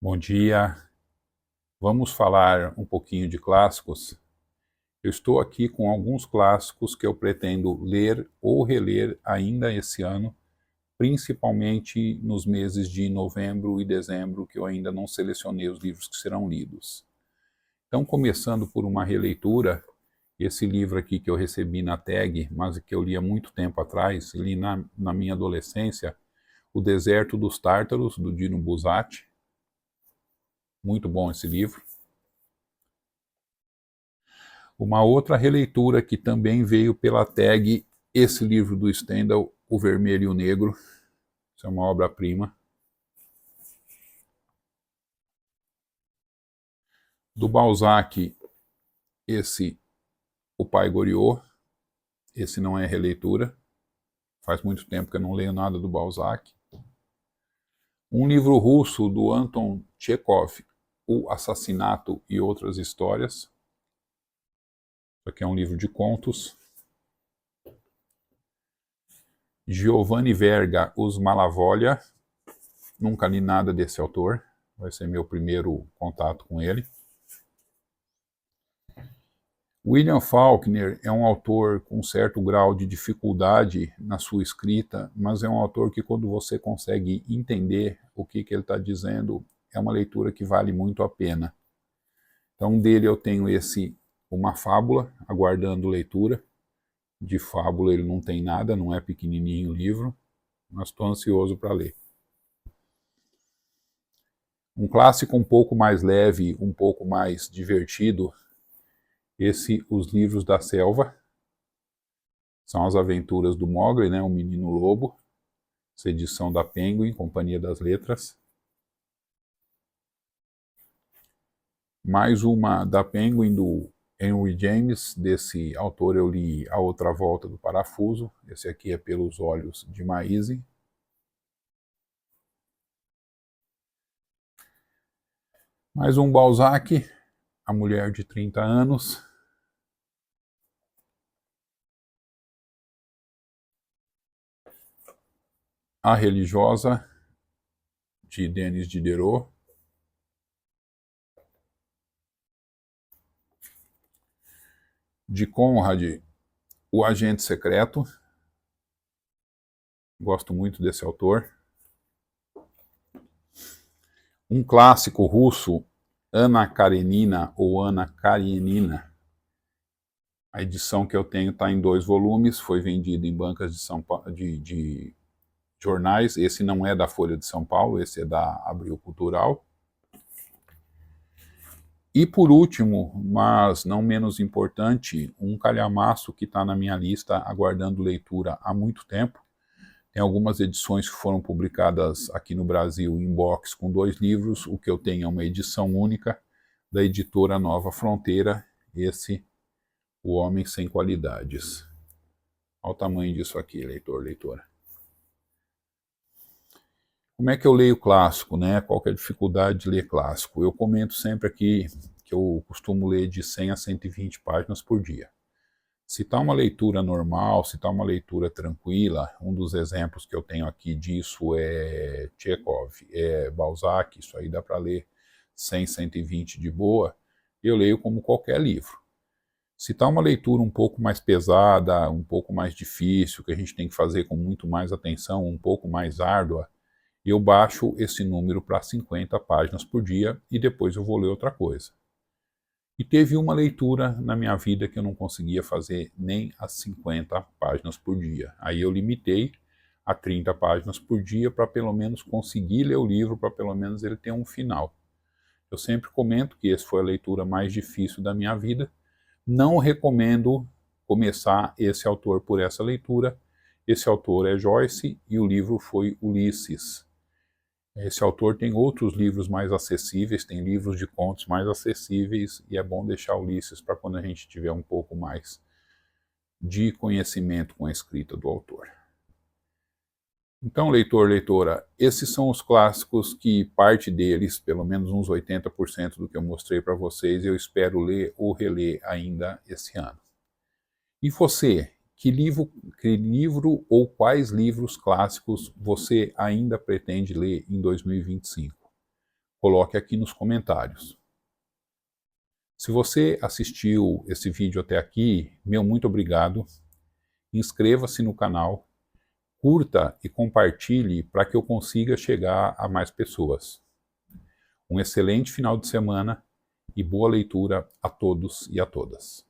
Bom dia, vamos falar um pouquinho de clássicos. Eu estou aqui com alguns clássicos que eu pretendo ler ou reler ainda esse ano, principalmente nos meses de novembro e dezembro, que eu ainda não selecionei os livros que serão lidos. Então, começando por uma releitura, esse livro aqui que eu recebi na tag, mas que eu li há muito tempo atrás, li na minha adolescência, O Deserto dos Tártaros, do Dino Buzzati. Muito bom esse livro. Uma outra releitura que também veio pela tag, esse livro do Stendhal, O Vermelho e o Negro. Isso é uma obra-prima. Do Balzac, esse O Pai Goriot. Esse não é releitura. Faz muito tempo que eu não leio nada do Balzac. Um livro russo do Anton Chekhov, O Assassinato e Outras Histórias. Isso aqui é um livro de contos. Giovanni Verga, Os Malavoglia. Nunca li nada desse autor. Vai ser meu primeiro contato com ele. William Faulkner é um autor com certo grau de dificuldade na sua escrita, mas é um autor que quando você consegue entender o que ele está dizendo, é uma leitura que vale muito a pena. Então dele eu tenho Uma Fábula, aguardando leitura. De fábula ele não tem nada, não é pequenininho o livro, mas estou ansioso para ler. Um clássico um pouco mais leve, um pouco mais divertido, Os Livros da Selva. São as aventuras do Mowgli, o Menino Lobo. Essa edição da Penguin, Companhia das Letras. Mais uma da Penguin, do Henry James. Desse autor eu li A Outra Volta do Parafuso. Esse aqui é Pelos Olhos de Maíse. Mais um Balzac, A Mulher de 30 Anos. A Religiosa, de Denis Diderot. De Conrad, O Agente Secreto. Gosto muito desse autor. Um clássico russo, Anna Karenina ou Anna Karenina. A edição que eu tenho está em 2 volumes, foi vendida em bancas de São Paulo, de jornais. Esse não é da Folha de São Paulo, esse é da Abril Cultural. E por último, mas não menos importante, um calhamaço que está na minha lista, aguardando leitura há muito tempo. Tem algumas edições que foram publicadas aqui no Brasil em box com 2 livros. O que eu tenho é uma edição única da editora Nova Fronteira, O Homem Sem Qualidades. Olha o tamanho disso aqui, leitor, leitora. Como é que eu leio clássico, Qual que é a dificuldade de ler clássico? Eu comento sempre aqui que eu costumo ler de 100 a 120 páginas por dia. Se está uma leitura normal, se está uma leitura tranquila, um dos exemplos que eu tenho aqui disso é Chekhov, é Balzac, isso aí dá para ler 100, 120 de boa, eu leio como qualquer livro. Se está uma leitura um pouco mais pesada, um pouco mais difícil, que a gente tem que fazer com muito mais atenção, um pouco mais árdua, eu baixo esse número para 50 páginas por dia e depois eu vou ler outra coisa. E teve uma leitura na minha vida que eu não conseguia fazer nem as 50 páginas por dia. Aí eu limitei a 30 páginas por dia para pelo menos conseguir ler o livro, para pelo menos ele ter um final. Eu sempre comento que essa foi a leitura mais difícil da minha vida. Não recomendo começar esse autor por essa leitura. Esse autor é Joyce e o livro foi Ulisses. Esse autor tem outros livros mais acessíveis, tem livros de contos mais acessíveis, e é bom deixar Ulisses para quando a gente tiver um pouco mais de conhecimento com a escrita do autor. Então, leitor, leitora, esses são os clássicos que parte deles, pelo menos uns 80% do que eu mostrei para vocês, eu espero ler ou reler ainda esse ano. E você? Que livro ou quais livros clássicos você ainda pretende ler em 2025? coloque aqui nos comentários. Se você assistiu esse vídeo até aqui, meu muito obrigado. Inscreva-se no canal, curta e compartilhe para que eu consiga chegar a mais pessoas. Um excelente final de semana e boa leitura a todos e a todas.